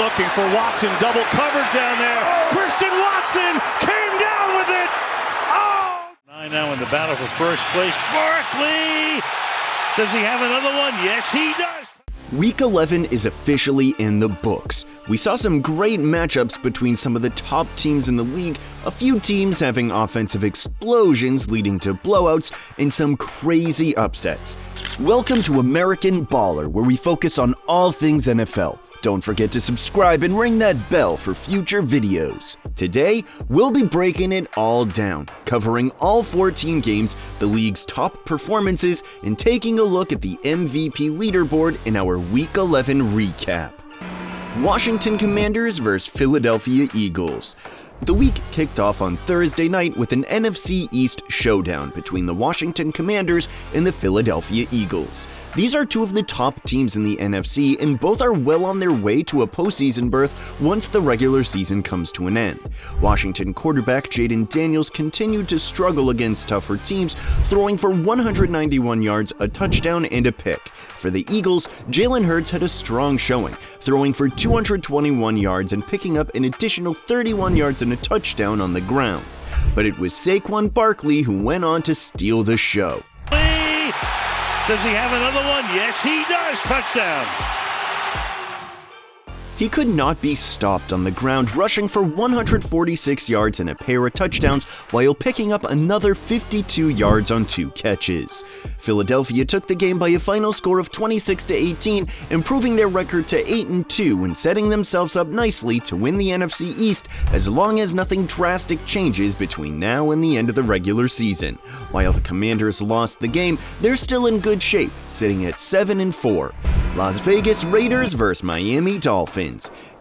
looking for Watson, double coverage down there. Christian Watson came down with it. Oh! 9 now in the battle for first place. Barkley! Does he have another one? Yes, he does. Week 11 is officially in the books. We saw some great matchups between some of the top teams in the league, a few teams having offensive explosions leading to blowouts, and some crazy upsets. Welcome to American Baller, where we focus on all things NFL. Don't forget to subscribe and ring that bell for future videos. Today, we'll be breaking it all down, covering all 14 games, the league's top performances, and taking a look at the MVP leaderboard in our Week 11 recap. Washington Commanders vs. Philadelphia Eagles. The week kicked off on Thursday night with an NFC East showdown between the Washington Commanders and the Philadelphia Eagles. These are two of the top teams in the NFC, and both are well on their way to a postseason berth once the regular season comes to an end. Washington quarterback Jaden Daniels continued to struggle against tougher teams, throwing for 191 yards, a touchdown, and a pick. For the Eagles, Jalen Hurts had a strong showing, throwing for 221 yards and picking up an additional 31 yards and a touchdown on the ground. But it was Saquon Barkley who went on to steal the show. Does he have another one? Yes, he does. Touchdown. He could not be stopped on the ground, rushing for 146 yards and a pair of touchdowns while picking up another 52 yards on 2 catches. Philadelphia took the game by a final score of 26-18, improving their record to 8-2 and setting themselves up nicely to win the NFC East as long as nothing drastic changes between now and the end of the regular season. While the Commanders lost the game, they're still in good shape, sitting at 7-4. Las Vegas Raiders vs. Miami Dolphins.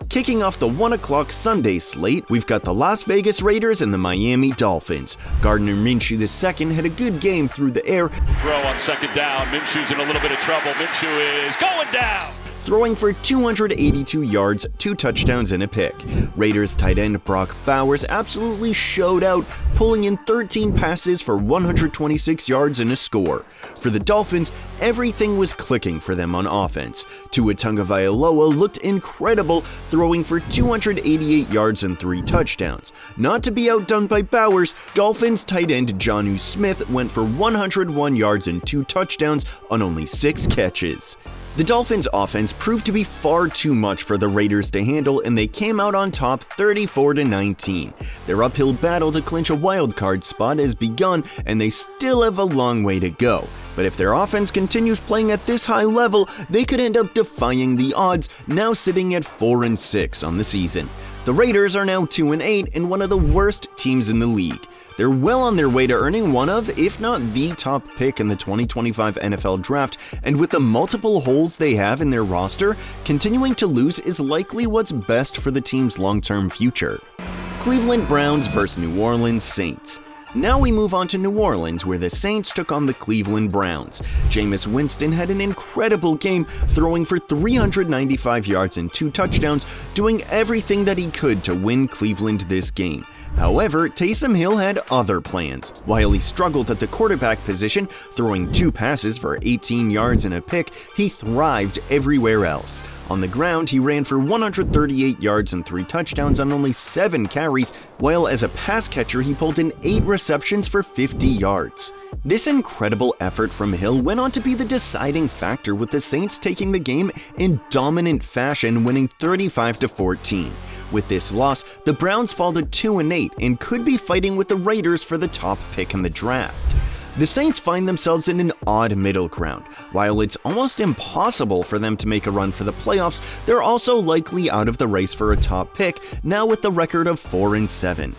Kicking off the 1 o'clock Sunday slate, we've got the Las Vegas Raiders and the Miami Dolphins. Gardner Minshew II had a good game through the air. Throw on second down. Minshew's in a little bit of trouble. Minshew is going down. Throwing for 282 yards, 2 touchdowns, and a pick. Raiders tight end Brock Bowers absolutely showed out, pulling in 13 passes for 126 yards and a score. For the Dolphins, everything was clicking for them on offense. Tua Tagovailoa looked incredible, throwing for 288 yards and 3 touchdowns. Not to be outdone by Bowers, Dolphins tight end Jonnu Smith went for 101 yards and 2 touchdowns on only 6 catches. The Dolphins' offense proved to be far too much for the Raiders to handle, and they came out on top 34-19. Their uphill battle to clinch a wildcard spot has begun, and they still have a long way to go. But if their offense continues playing at this high level, they could end up defying the odds, now sitting at 4-6 on the season. The Raiders are now 2-8 and one of the worst teams in the league. They're well on their way to earning one of, if not the top pick in the 2025 NFL Draft, and with the multiple holes they have in their roster, continuing to lose is likely what's best for the team's long-term future. Cleveland Browns vs. New Orleans Saints. Now we move on to New Orleans, where the Saints took on the Cleveland Browns. Jameis Winston had an incredible game, throwing for 395 yards and 2 touchdowns, doing everything that he could to win Cleveland this game. However, Taysom Hill had other plans. While he struggled at the quarterback position, throwing 2 passes for 18 yards and a pick, he thrived everywhere else. On the ground, he ran for 138 yards and 3 touchdowns on only 7 carries, while as a pass catcher he pulled in 8 receptions for 50 yards. This incredible effort from Hill went on to be the deciding factor, with the Saints taking the game in dominant fashion, winning 35-14. With this loss, the Browns fall to 2-8 and could be fighting with the Raiders for the top pick in the draft. The Saints find themselves in an odd middle ground. While it's almost impossible for them to make a run for the playoffs, they're also likely out of the race for a top pick, now with the record of 4-7.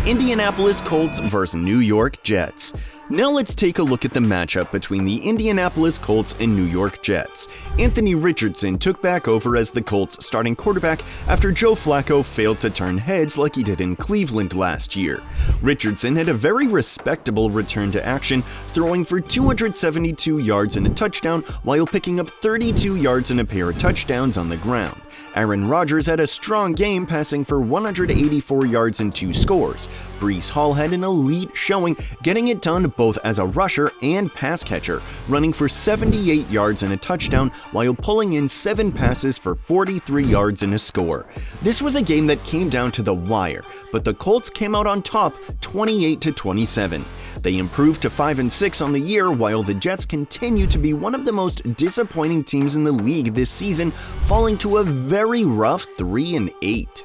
Indianapolis Colts vs. New York Jets. Now let's take a look at the matchup between the Indianapolis Colts and New York Jets. Anthony Richardson took back over as the Colts' starting quarterback after Joe Flacco failed to turn heads like he did in Cleveland last year. Richardson had a very respectable return to action, throwing for 272 yards and a touchdown while picking up 32 yards and a pair of touchdowns on the ground. Aaron Rodgers had a strong game, passing for 184 yards and 2 scores. Breece Hall had an elite showing, getting it done both as a rusher and pass catcher, running for 78 yards and a touchdown while pulling in 7 passes for 43 yards and a score. This was a game that came down to the wire, but the Colts came out on top 28-27. They improved to 5-6 on the year, while the Jets continue to be one of the most disappointing teams in the league this season, falling to a very rough 3-8.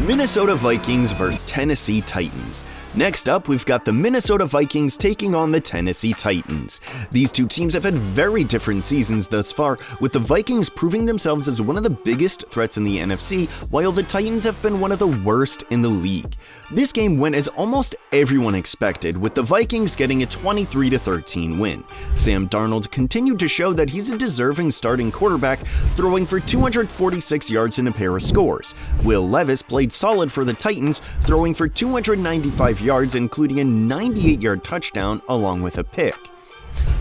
Minnesota Vikings vs Tennessee Titans. Next up, we've got the Minnesota Vikings taking on the Tennessee Titans. These two teams have had very different seasons thus far, with the Vikings proving themselves as one of the biggest threats in the NFC, while the Titans have been one of the worst in the league. This game went as almost everyone expected, with the Vikings getting a 23-13 win. Sam Darnold continued to show that he's a deserving starting quarterback, throwing for 246 yards and a pair of scores. Will Levis played solid for the Titans, throwing for 295 yards, including a 98-yard touchdown along with a pick.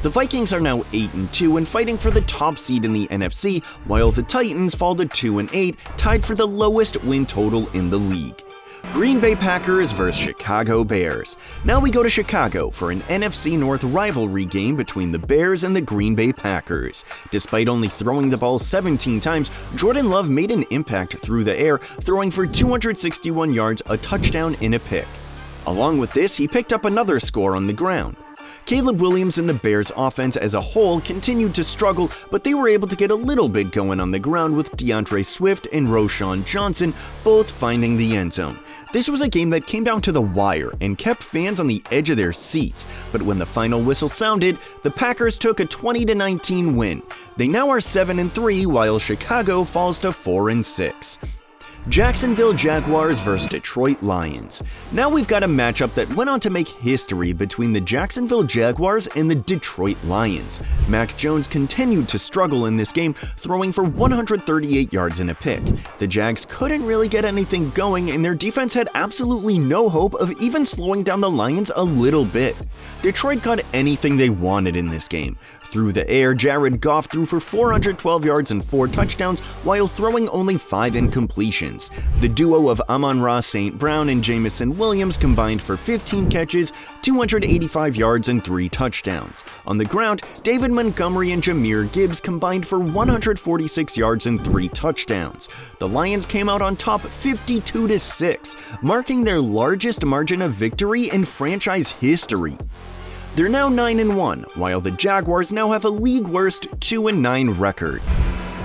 The Vikings are now 8-2 and fighting for the top seed in the NFC, while the Titans fall to 2-8, tied for the lowest win total in the league. Green Bay Packers vs Chicago Bears. Now we go to Chicago for an NFC North rivalry game between the Bears and the Green Bay Packers. Despite only throwing the ball 17 times, Jordan Love made an impact through the air, throwing for 261 yards, a touchdown, and a pick. Along with this, he picked up another score on the ground. Caleb Williams and the Bears' offense as a whole continued to struggle, but they were able to get a little bit going on the ground, with DeAndre Swift and Roschon Johnson both finding the end zone. This was a game that came down to the wire and kept fans on the edge of their seats, but when the final whistle sounded, the Packers took a 20-19 win. They now are 7-3, while Chicago falls to 4-6. Jacksonville Jaguars vs Detroit Lions. Now we've got a matchup that went on to make history between the Jacksonville Jaguars and the Detroit Lions. Mac Jones continued to struggle in this game, throwing for 138 yards and a pick. The Jags couldn't really get anything going, and their defense had absolutely no hope of even slowing down the Lions a little bit. Detroit got anything they wanted in this game. Through the air, Jared Goff threw for 412 yards and 4 touchdowns while throwing only 5 incompletions. The duo of Amon-Ra St. Brown and Jamison Williams combined for 15 catches, 285 yards, and 3 touchdowns. On the ground, David Montgomery and Jahmyr Gibbs combined for 146 yards and 3 touchdowns. The Lions came out on top 52-6, marking their largest margin of victory in franchise history. They're now 9-1, while the Jaguars now have a league-worst 2-9 record.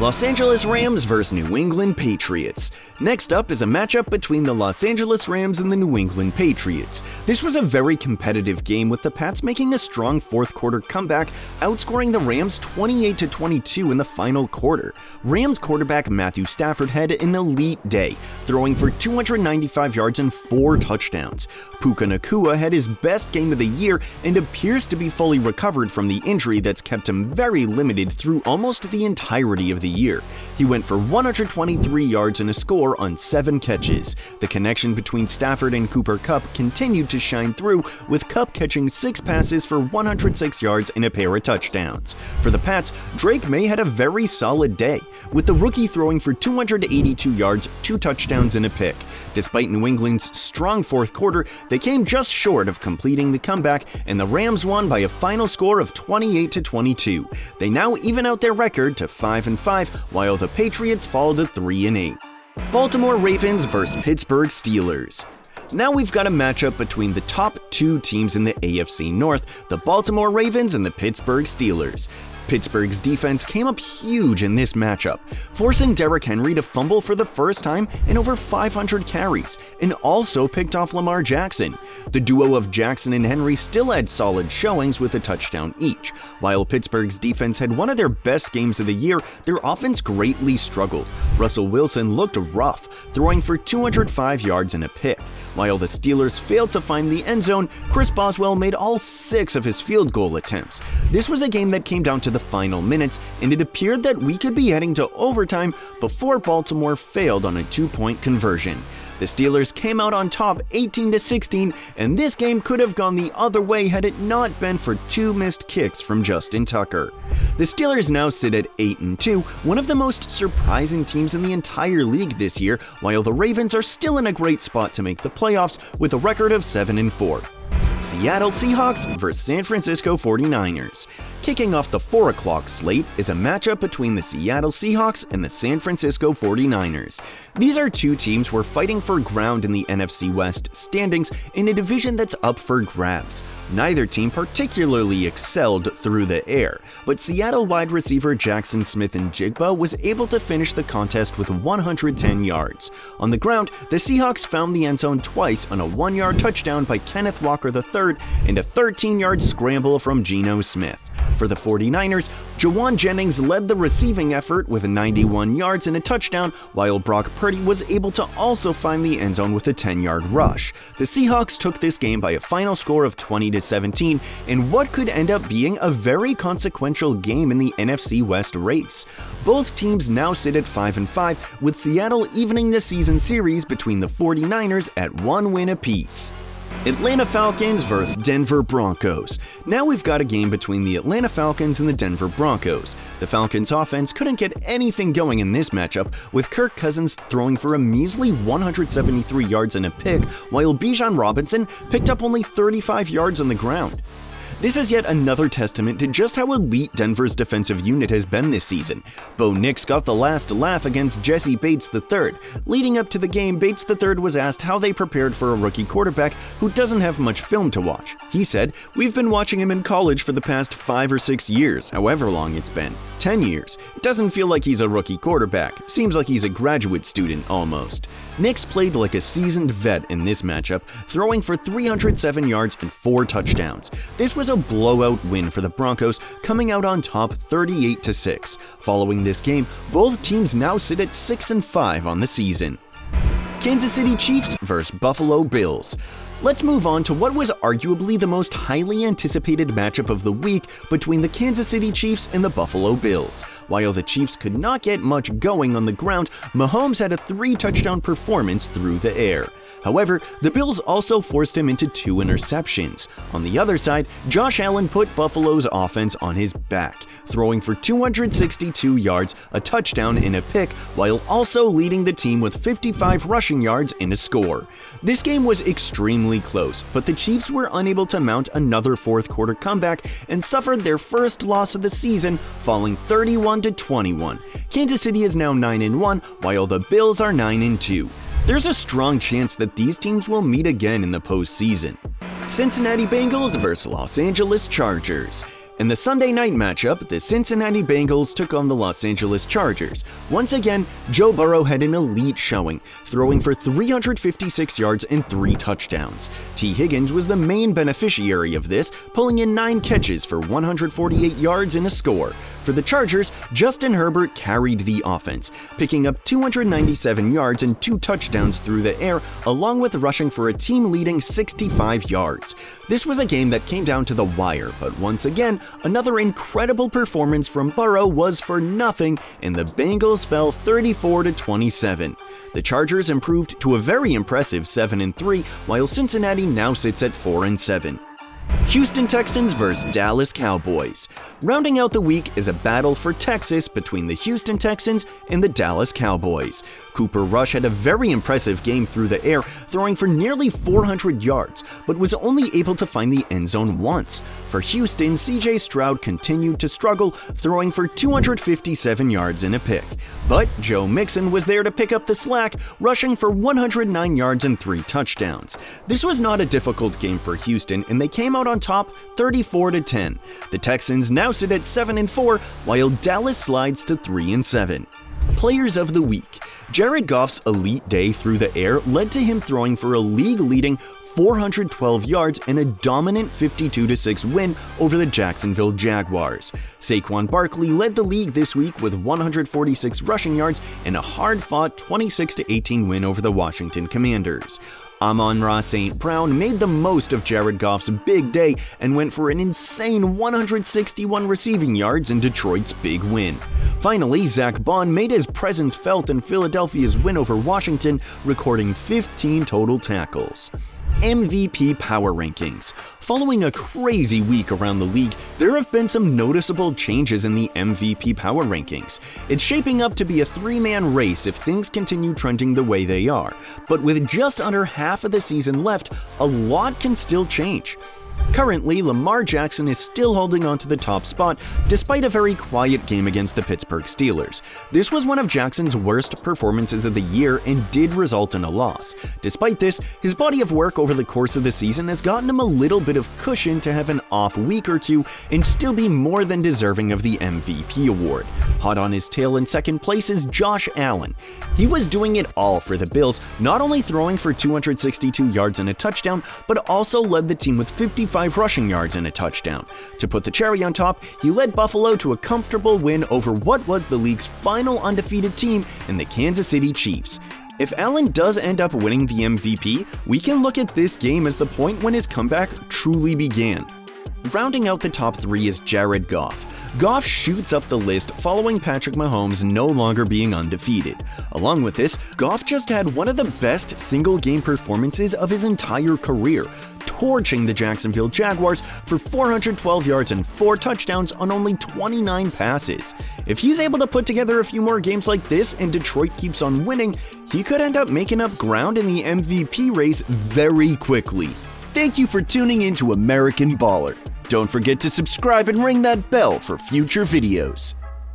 Los Angeles Rams vs New England Patriots. Next up is a matchup between the Los Angeles Rams and the New England Patriots. This was a very competitive game, with the Pats making a strong fourth quarter comeback, outscoring the Rams 28-22 in the final quarter. Rams quarterback Matthew Stafford had an elite day, throwing for 295 yards and 4 touchdowns. Puka Nacua had his best game of the year and appears to be fully recovered from the injury that's kept him very limited through almost the entirety of the year. He went for 123 yards and a score on 7 catches. The connection between Stafford and Cooper Kupp continued to shine through, with Kupp catching 6 passes for 106 yards and a pair of touchdowns. For the Pats, Drake May had a very solid day, with the rookie throwing for 282 yards, 2 touchdowns, and a pick. Despite New England's strong fourth quarter, they came just short of completing the comeback, and the Rams won by a final score of 28-22. They now even out their record to 5-5, while the Patriots fall to 3-8. Baltimore Ravens vs Pittsburgh Steelers. Now we've got a matchup between the top 2 teams in the AFC North, the Baltimore Ravens and the Pittsburgh Steelers. Pittsburgh's defense came up huge in this matchup, forcing Derrick Henry to fumble for the first time in over 500 carries, and also picked off Lamar Jackson. The duo of Jackson and Henry still had solid showings with a touchdown each. While Pittsburgh's defense had one of their best games of the year, their offense greatly struggled. Russell Wilson looked rough, throwing for 205 yards and a pick. While the Steelers failed to find the end zone, Chris Boswell made all 6 of his field goal attempts. This was a game that came down to the final minutes, and it appeared that we could be heading to overtime before Baltimore failed on a 2-point conversion. The Steelers came out on top 18-16, and this game could have gone the other way had it not been for 2 missed kicks from Justin Tucker. The Steelers now sit at 8-2, one of the most surprising teams in the entire league this year, while the Ravens are still in a great spot to make the playoffs with a record of 7-4. Seattle Seahawks vs San Francisco 49ers. Kicking off the 4 o'clock slate is a matchup between the Seattle Seahawks and the San Francisco 49ers. These are 2 teams who are fighting for ground in the NFC West standings in a division that's up for grabs. Neither team particularly excelled through the air, but Seattle wide receiver Jackson Smith-Njigba was able to finish the contest with 110 yards. On the ground, the Seahawks found the end zone twice on a 1-yard touchdown by Kenneth Walker III and a 13-yard scramble from Geno Smith. For the 49ers, Jawan Jennings led the receiving effort with 91 yards and a touchdown, while Brock Purdy was able to also find the end zone with a 10-yard rush. The Seahawks took this game by a final score of 20-17 in what could end up being a very consequential game in the NFC West race. Both teams now sit at 5-5, with Seattle evening the season series between the 49ers at 1 win apiece. Atlanta Falcons vs Denver Broncos. Now we've got a game between the Atlanta Falcons and the Denver Broncos. The Falcons' offense couldn't get anything going in this matchup, with Kirk Cousins throwing for a measly 173 yards and a pick, while Bijan Robinson picked up only 35 yards on the ground. This is yet another testament to just how elite Denver's defensive unit has been this season. Bo Nix got the last laugh against Jesse Bates III. Leading up to the game, Bates III was asked how they prepared for a rookie quarterback who doesn't have much film to watch. He said, "We've been watching him in college for the past 5 or 6 years, however long it's been. 10 years. It doesn't feel like he's a rookie quarterback. Seems like he's a graduate student almost." Nix played like a seasoned vet in this matchup, throwing for 307 yards and 4 touchdowns. This was a blowout win for the Broncos, coming out on top 38-6. Following this game, both teams now sit at 6-5 on the season. Kansas City Chiefs vs Buffalo Bills. Let's move on to what was arguably the most highly anticipated matchup of the week between the Kansas City Chiefs and the Buffalo Bills. While the Chiefs could not get much going on the ground, Mahomes had a 3-touchdown performance through the air. However, the Bills also forced him into 2 interceptions. On the other side, Josh Allen put Buffalo's offense on his back, throwing for 262 yards, a touchdown, and a pick, while also leading the team with 55 rushing yards and a score. This game was extremely close, but the Chiefs were unable to mount another fourth-quarter comeback and suffered their first loss of the season, falling 31-21. Kansas City is now 9-1, while the Bills are 9-2. There's a strong chance that these teams will meet again in the postseason. Cincinnati Bengals vs Los Angeles Chargers. In the Sunday night matchup, the Cincinnati Bengals took on the Los Angeles Chargers. Once again, Joe Burrow had an elite showing, throwing for 356 yards and 3 touchdowns. T. Higgins was the main beneficiary of this, pulling in 9 catches for 148 yards and a score. For the Chargers, Justin Herbert carried the offense, picking up 297 yards and 2 touchdowns through the air, along with rushing for a team-leading 65 yards. This was a game that came down to the wire, but once again, another incredible performance from Burrow was for nothing, and the Bengals fell 34-27. The Chargers improved to a very impressive 7-3, while Cincinnati now sits at 4-7. Houston Texans vs Dallas Cowboys. Rounding out the week is a battle for Texas between the Houston Texans and the Dallas Cowboys. Cooper Rush had a very impressive game through the air, throwing for nearly 400 yards, but was only able to find the end zone once. For Houston, CJ Stroud continued to struggle, throwing for 257 yards and a pick. But Joe Mixon was there to pick up the slack, rushing for 109 yards and 3 touchdowns. This was not a difficult game for Houston, and they came out on top 34-10. The Texans now sit at 7-4, while Dallas slides to 3-7. Players of the week. Jared Goff's elite day through the air led to him throwing for a league-leading 412 yards and a dominant 52-6 win over the Jacksonville Jaguars. Saquon Barkley led the league this week with 146 rushing yards and a hard-fought 26-18 win over the Washington Commanders. Amon-Ra St. Brown made the most of Jared Goff's big day and went for an insane 161 receiving yards in Detroit's big win. Finally, Zach Bond made his presence felt in Philadelphia's win over Washington, recording 15 total tackles. MVP Power Rankings. Following a crazy week around the league, there have been some noticeable changes in the MVP Power Rankings. It's shaping up to be a three-man race if things continue trending the way they are, but with just under half of the season left, a lot can still change. Currently, Lamar Jackson is still holding on to the top spot despite a very quiet game against the Pittsburgh Steelers. This was one of Jackson's worst performances of the year and did result in a loss. Despite this, his body of work over the course of the season has gotten him a little bit of cushion to have an off week or two and still be more than deserving of the MVP award. Hot on his tail in second place is Josh Allen. He was doing it all for the Bills, not only throwing for 262 yards and a touchdown, but also led the team with 55 rushing yards and a touchdown. To put the cherry on top, he led Buffalo to a comfortable win over what was the league's final undefeated team in the Kansas City Chiefs. If Allen does end up winning the MVP, we can look at this game as the point when his comeback truly began. Rounding out the top three is Jared Goff. Goff shoots up the list following Patrick Mahomes no longer being undefeated. Along with this, Goff just had one of the best single-game performances of his entire career, torching the Jacksonville Jaguars for 412 yards and 4 touchdowns on only 29 passes. If he's able to put together a few more games like this and Detroit keeps on winning, he could end up making up ground in the MVP race very quickly. Thank you for tuning in to American Baller. Don't forget to subscribe and ring that bell for future videos.